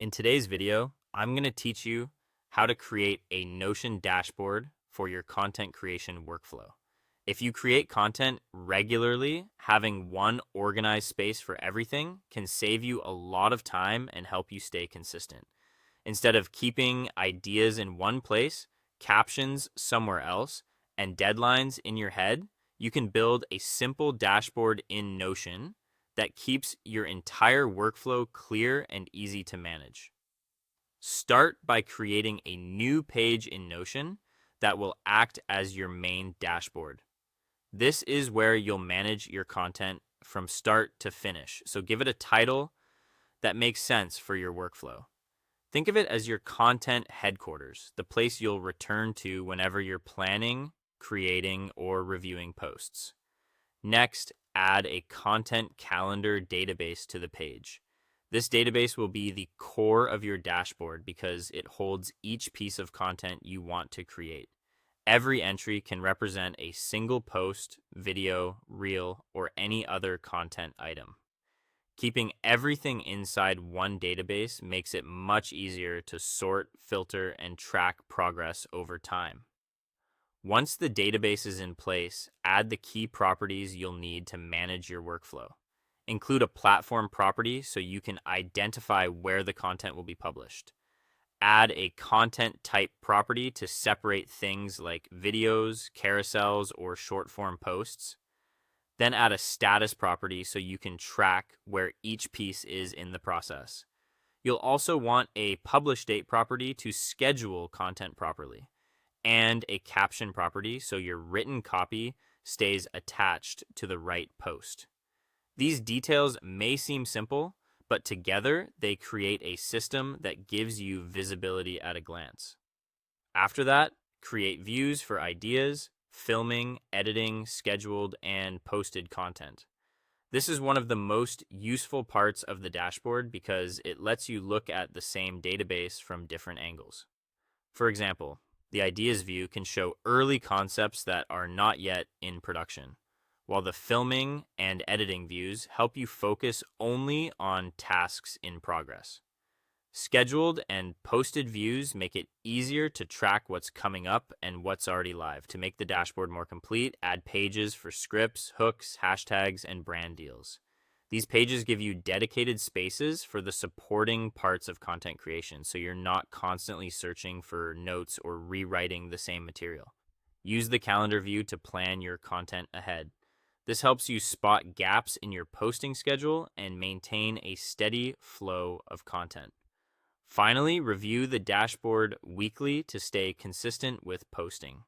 In today's video, I'm going to teach you how to create a Notion dashboard for your content creation workflow. If you create content regularly, having one organized space for everything can save you a lot of time and help you stay consistent. Instead of keeping ideas in one place, captions somewhere else, and deadlines in your head, you can build a simple dashboard in Notion that keeps your entire workflow clear and easy to manage. Start by creating a new page in Notion that will act as your main dashboard. This is where you'll manage your content from start to finish. So give it a title that makes sense for your workflow. Think of it as your content headquarters, the place you'll return to whenever you're planning, creating, or reviewing posts. Next, add a content calendar database to the page. This database will be the core of your dashboard because it holds each piece of content you want to create. Every entry can represent a single post, video, reel, or any other content item. Keeping everything inside one database makes it much easier to sort, filter, and track progress over time. Once the database is in place, add the key properties you'll need to manage your workflow. Include a platform property so you can identify where the content will be published. Add a content type property to separate things like videos, carousels, or short form posts. Then add a status property so you can track where each piece is in the process. You'll also want a publish date property to schedule content properly, and a caption property so your written copy stays attached to the right post. These details may seem simple, but together they create a system that gives you visibility at a glance. After that, create views for ideas, filming, editing, scheduled, and posted content. This is one of the most useful parts of the dashboard because it lets you look at the same database from different angles. For example, the ideas view can show early concepts that are not yet in production, while the filming and editing views help you focus only on tasks in progress. Scheduled and posted views make it easier to track what's coming up and what's already live. To make the dashboard more complete, add pages for scripts, hooks, hashtags, and brand deals. These pages give you dedicated spaces for the supporting parts of content creation, so you're not constantly searching for notes or rewriting the same material. Use the calendar view to plan your content ahead. This helps you spot gaps in your posting schedule and maintain a steady flow of content. Finally, review the dashboard weekly to stay consistent with posting.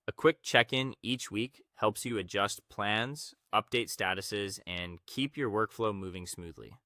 A quick check-in each week helps you adjust plans, update statuses, and keep your workflow moving smoothly.